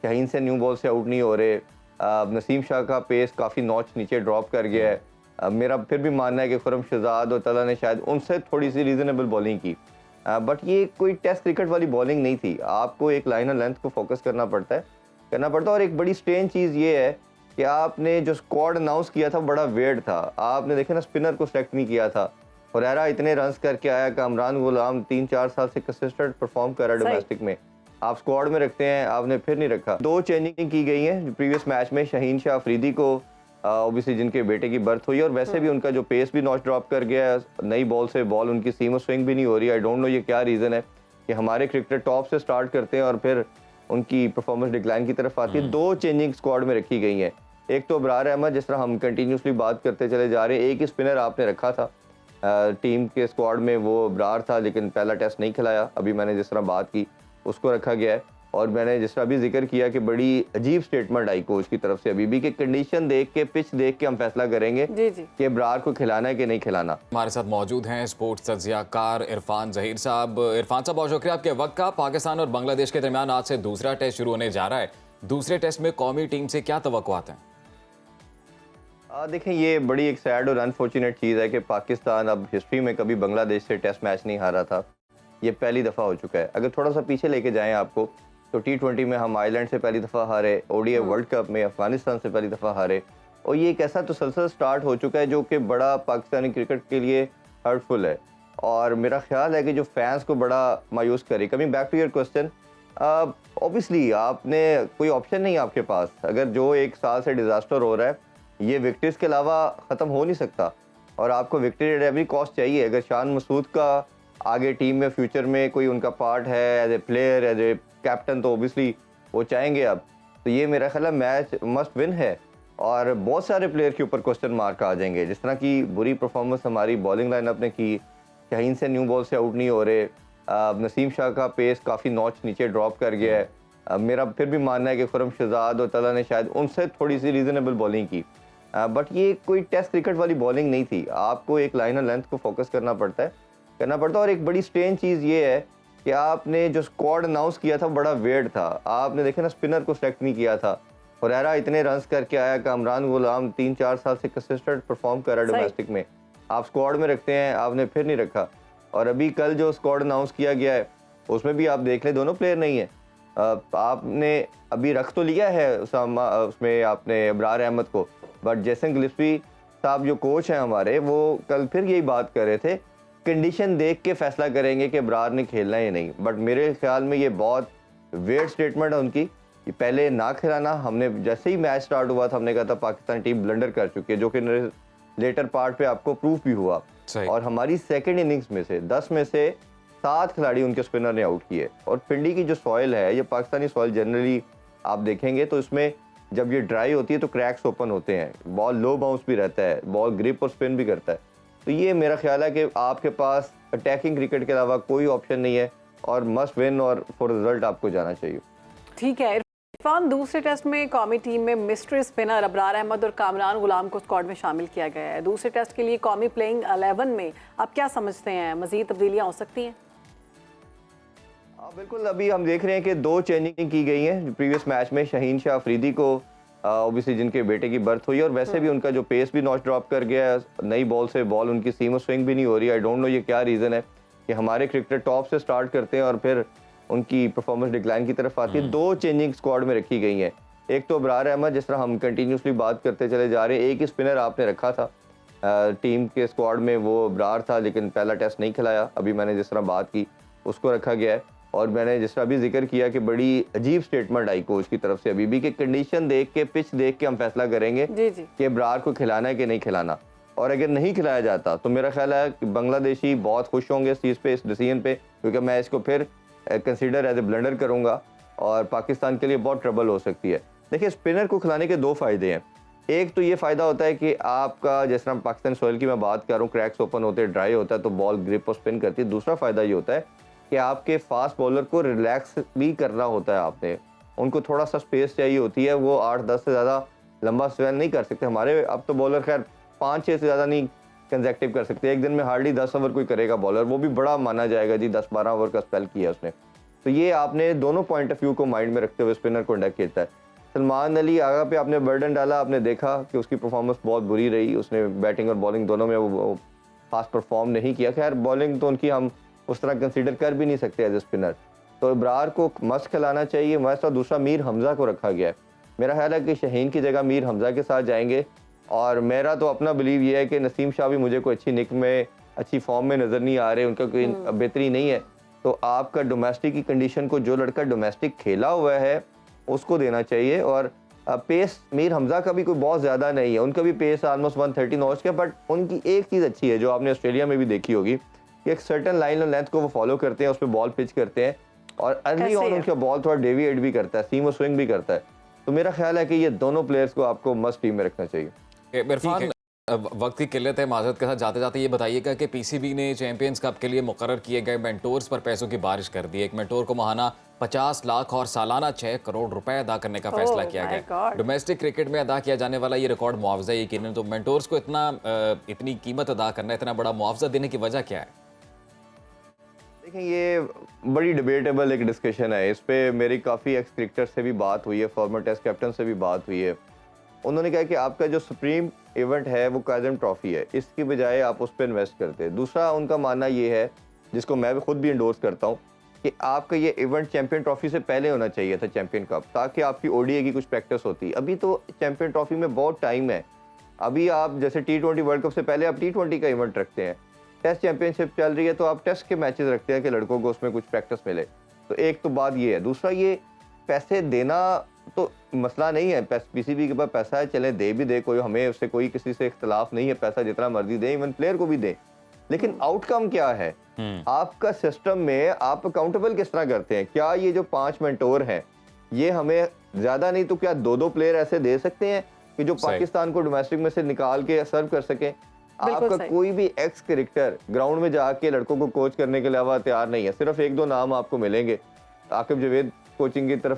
शाहीन से new ball से out नहीं हो रहे। नसीम शाह का पेस काफ़ी नॉच नीचे ड्रॉप कर गया है। मेरा फिर भी मानना है कि खुरम शहजाद और तला ने शायद उनसे थोड़ी सी रीज़नेबल बॉलिंग की, बट ये कोई टेस्ट क्रिकेट वाली बॉलिंग नहीं थी। आपको एक लाइन और लेंथ को फोकस करना पड़ता है और एक बड़ी स्ट्रेंज चीज़ ये है कि आपने जो स्क्वाड अनाउंस किया था बड़ा वेird था। आपने देखे ना, स्पिनर को सेलेक्ट नहीं किया था। हुरैरा इतने रन्स करके आया, कामरान गुलाम 3-4 साल से कंसिस्टेंट परफॉर्म कर रहा है डोमेस्टिक में, आप स्क्वाड में रखते हैं, आपने फिर नहीं रखा। 2 चेंजिंग की गई हैं प्रीवियस मैच में। शाहीन शाह अफरीदी को ऑब्वियसली जिनके बेटे की बर्थ हुई, और वैसे भी उनका जो पेस भी नॉच ड्रॉप कर गया है, नई बॉल से बॉल उनकी सीम और स्विंग भी नहीं हो रही। आई डोंट नो ये क्या रीज़न है कि हमारे क्रिकेटर टॉप से स्टार्ट करते हैं और फिर उनकी परफॉर्मेंस डिक्लाइन की तरफ आती है। 2 चेंजिंग स्क्वाड में रखी गई हैं। एक तो अबरार अहमद, जिस तरह हम कंटिन्यूसली बात करते चले जा रहे हैं, एक ही स्पिनर आपने रखा था टीम के स्क्वाड में, वो अबरार था, लेकिन पहला टेस्ट नहीं खिलाया। अभी मैंने जिस तरह बात की उसको रखा गया है। और मैंने जिस तरह अभी जिक्र किया कि बड़ी अजीब स्टेटमेंट आई कोच की तरफ से अभी भी कि कंडीशन देख के, पिच देख के हम फैसला करेंगे कि अबरार को खिलाना है कि नहीं खिलाना। हमारे साथ मौजूद हैं स्पोर्ट्स तज्जियाकार इरफान ज़हीर साहब। इरफान साहब, बहुत शुक्रिया आपके वक्त का। पाकिस्तान और बांग्लादेश के दरमियान आज से दूसरा टेस्ट शुरू होने जा रहा है। दूसरे टेस्ट में कौमी टीम से क्या तवक्कुआत हैं? देखें, ये बड़ी एक सैड और अनफॉर्चुनेट चीज़ है कि पाकिस्तान अब हिस्ट्री में कभी बांग्लादेश से टेस्ट मैच नहीं हारा था। ये पहली दफ़ा हो चुका है। अगर थोड़ा सा पीछे लेके जाएं आपको, तो T20 में हम आयरलैंड से पहली दफ़ा हारे, ODI वर्ल्ड कप में अफगानिस्तान से पहली दफ़ा हारे, और ये एक ऐसा तसलसल स्टार्ट हो चुका है जो कि बड़ा पाकिस्तानी क्रिकेट के लिए हर्टफुल है, और मेरा ख्याल है कि जो फैंस को बड़ा मायूस करे। Coming back to your question, obviously आपने कोई ऑप्शन नहीं आपके पास। अगर जो 1 साल से डिज़ास्टर हो रहा है, ये विक्ट्रीज के अलावा ख़त्म हो नहीं सकता, और आपको विक्ट्री एट एवरी कॉस्ट चाहिए। अगर शान मसूद का आगे टीम में फ्यूचर में कोई उनका पार्ट है as a player, as a captain, तो ओबियसली वो चाहेंगे अब। तो ये मेरा ख्याल है मैच मस्ट विन है, और बहुत सारे प्लेयर के ऊपर क्वेश्चन मार्क आ जाएंगे। जिस तरह की बुरी परफॉर्मेंस हमारी बॉलिंग लाइनअप ने की, शाहीन से न्यू बॉल से आउट नहीं हो रहे, नसीम शाह का पेस काफ़ी नॉच नीचे ड्रॉप कर गया है। मेरा फिर भी मानना है कि खुरम शहजाद और तला ने शायद उनसे थोड़ी सी रीज़नेबल बॉलिंग की, बट ये कोई टेस्ट क्रिकेट वाली बॉलिंग नहीं थी। आपको एक लाइन और लेंथ को फोकस करना पड़ता है और एक बड़ी स्ट्रेंज चीज़ ये है कि आपने जो स्क्वाड अनाउंस किया था बड़ा वेird था। आपने देखे ना, स्पिनर को सेलेक्ट नहीं किया था। हुरैरा इतने रन्स करके आया, कामरान गुलाम 3-4 साल से कंसिस्टेंट परफॉर्म कर रहा है डोमेस्टिक में, आप स्क्वाड में रखते हैं, आपने फिर नहीं रखा। और अभी कल जो स्क्वाड अनाउंस किया गया है उसमें भी आप देख लें, दोनों प्लेयर नहीं है। आपने अभी रख तो लिया है उसमें आपने अबरार अहमद को, बट जैसन गिलस्पी साहब जो कोच हैं हमारे, वो कल फिर यही बात कर रहे थे, कंडीशन देख के फैसला करेंगे कि अबरार ने खेलना है या नहीं। बट मेरे ख्याल में ये बहुत वेird स्टेटमेंट है उनकी, कि पहले ना खिलाना। हमने जैसे ही मैच स्टार्ट हुआ था हमने कहा था पाकिस्तान टीम ब्लंडर कर चुकी है, जो कि लेटर पार्ट पे आपको प्रूफ भी हुआ। और हमारी सेकेंड इनिंग्स में से 10 में से 7 खिलाड़ी उनके स्पिनर ने आउट किए। और पिंडी की जो सॉइल है, ये पाकिस्तानी सॉइल जनरली आप देखेंगे तो इसमें जब ये ड्राई होती है तो क्रैक्स ओपन होते हैं, बॉल लो बाउंस भी रहता है, बॉल ग्रिप और स्पिन भी करता है। तो ये मेरा ख्याल है कि आपके पास अटैकिंग क्रिकेट के अलावा कोई ऑप्शन नहीं है, और मस्ट विन और फॉर रिजल्ट आपको जाना चाहिए। ठीक है इरफान, दूसरे टेस्ट में कौमी टीम में मिस्ट्री स्पिनर अबरार अहमद और कामरान गुलाम को स्क्वाड में शामिल किया गया है। दूसरे टेस्ट के लिए कौमी प्लेइंग 11 में आप क्या समझते हैं, मजीद तब्दीलियाँ हो सकती हैं? बिल्कुल, अभी हम देख रहे हैं कि 2 चेंजिंग की गई हैं प्रीवियस मैच में। शाहीन शाह अफरीदी को ऑब्वियसली जिनके बेटे की बर्थ हुई, और वैसे भी उनका जो पेस भी नॉच ड्रॉप कर गया है, नई बॉल से बॉल उनकी सीम और स्विंग भी नहीं हो रही। आई डोंट नो ये क्या रीज़न है कि हमारे क्रिकेटर टॉप से स्टार्ट करते हैं और फिर उनकी परफॉर्मेंस डिक्लाइन की तरफ आती है। 2 चेंजिंग स्क्वाड में रखी गई हैं। एक तो अबरार अहमद, जिस तरह हम कंटिन्यूसली बात करते चले जा रहे हैं, एक ही स्पिनर आपने रखा था टीम के स्क्वाड में, वो अबरार था, लेकिन पहला टेस्ट नहीं खिलाया। अभी मैंने जिस तरह बात की उसको रखा गया है। और मैंने जिस तरह अभी जिक्र किया कि बड़ी अजीब स्टेटमेंट आई कोच की तरफ से अभी भी कि कंडीशन देख के, पिच देख के हम फैसला करेंगे कि अबरार को खिलाना है कि नहीं खिलाना। और अगर नहीं खिलाया जाता तो मेरा ख्याल है कि बांग्लादेशी बहुत खुश होंगे इस चीज़ पे, इस डिसीजन पे, क्योंकि मैं इसको फिर कंसीडर एज ए ब्लंडर करूँगा और पाकिस्तान के लिए बहुत ट्रबल हो सकती है। देखिए, स्पिनर को खिलाने के 2 फ़ायदे हैं। एक तो ये फ़ायदा होता है कि आपका, जिस तरह पाकिस्तान सॉइल की मैं बात कर रहा हूँ, क्रैक्स ओपन होते हैं, ड्राई होता है, तो बॉल ग्रिप और स्पिन करती है। दूसरा फ़ायदा ये होता है कि आपके फास्ट बॉलर को रिलैक्स भी करना होता है आपने, उनको थोड़ा सा स्पेस चाहिए होती है, वो 8-10 से ज़्यादा लंबा स्पेल नहीं कर सकते। हमारे अब तो बॉलर खैर 5-6 से ज़्यादा नहीं कंसेक्टिव कर सकते, एक दिन में हार्डली 10 ओवर कोई करेगा बॉलर, वो भी बड़ा माना जाएगा जी, 10-12 ओवर का स्पेल किया उसने। तो ये आपने दोनों पॉइंट ऑफ व्यू को माइंड में रखते हुए स्पिनर को इंडक्ट किया है। सलमान अली आगा पे आपने बर्डन डाला, आपने देखा कि उसकी परफॉर्मेंस बहुत बुरी रही, उसने बैटिंग और बॉलिंग दोनों में वो खास परफॉर्म नहीं किया। खैर बॉलिंग तो उनकी हम उस तरह कंसीडर कर भी नहीं सकते एज ए स्पिनर, तो इब्रार को मस्त खिलाना चाहिए मस्त। और दूसरा मीर हमजा को रखा गया है, मेरा ख्याल है कि शाहीन की जगह मीर हमजा के साथ जाएंगे। और मेरा तो अपना बिलीव ये है कि नसीम शाह भी मुझे कोई अच्छी निक में अच्छी फॉर्म में नज़र नहीं आ रहे, उनका कोई बेहतरी नहीं है। तो आपका डोमेस्टिक की कंडीशन को जो लड़का डोमेस्टिक खेला हुआ है उसको देना चाहिए। और पेस मीर हमजा का भी कोई बहुत ज़्यादा नहीं है, उनका भी पेस ऑलमोस्ट 130 नॉट्स का, बट उनकी एक चीज़ अच्छी है जो आपने ऑस्ट्रेलिया में भी देखी होगी कि एक सर्टन लाइन और लेंथ को वो फॉलो करते हैं, उस पर बॉल पिच करते हैं और अर्ली ऑन उनका बॉल थोड़ा डेविएट भी करता है, सीम और स्विंग भी करता है। तो मेरा ख्याल है कि ये दोनों प्लेयर्स को आपको मस्ट टीम में रखना चाहिए। इरफान, वक्त की किल्लत है, माजरत के साथ जाते जाते ये बताइएगा कि पीसीबी ने चैंपियंस कप के लिए मुकर्रर किए गए मेंटोर्स पर पैसों की बारिश कर दी। एक मेंटोर को माहाना 50 लाख और सालाना 6 करोड़ रुपए अदा करने का फैसला किया गया। डोमेस्टिक क्रिकेट में अदा किया जाने वाला ये रिकॉर्ड मुआवजा यकीनन। तो मेंटोर्स को इतनी कीमत अदा करना, इतना बड़ा मुआवजा देने की वजह क्या है? देखें, ये बड़ी डिबेटेबल एक डिस्कशन है, इस पे मेरी काफ़ी एक्स क्रिकेटर से भी बात हुई है, फॉर्मर टेस्ट कैप्टन से भी बात हुई है। उन्होंने कहा कि आपका जो सुप्रीम इवेंट है वो काज़म ट्रॉफी है, इसकी बजाय आप उस पर इन्वेस्ट करते हैं। दूसरा उनका मानना ये है, जिसको मैं भी खुद भी इंडोर्स करता हूँ, कि आपका ये इवेंट चैंपियन ट्रॉफी से पहले होना चाहिए था, चैंपियन कप, ताकि आपकी ओडीआई की कुछ प्रैक्टिस होती। अभी तो चैंपियन ट्रॉफी में बहुत टाइम है, अभी आप जैसे T20 वर्ल्ड कप से पहले आप T20 का इवेंट रखते हैं, टेस्ट चैंपियनशिप चल रही है तो आप टेस्ट के मैचेस रखते हैं कि लड़कों को उसमें कुछ प्रैक्टिस मिले। तो एक तो बात ये है। दूसरा, ये पैसे देना तो मसला नहीं है, पीसीबी के पास पैसा है, चले दे भी दे, कोई हमें उससे कोई किसी से इख्तलाफ नहीं है, पैसा जितना मर्जी दे, इवन प्लेयर को भी दे। लेकिन आउटकम क्या है आपका सिस्टम में, आप अकाउंटेबल किस तरह करते हैं? क्या ये जो 5 मेंटोर हैं ये हमें ज्यादा नहीं तो क्या 2-2 प्लेयर ऐसे दे सकते हैं कि जो पाकिस्तान को डोमेस्टिक में से निकाल के सर्व कर सकें? आपका कोई भी एक्स क्रिकेटर ग्राउंड में जाके लड़कों को कोच करने के अलावा तैयार नहीं है। सिर्फ 1-2 नाम आपको मिलेंगे, आकिब जवेद कोचिंग की तरफ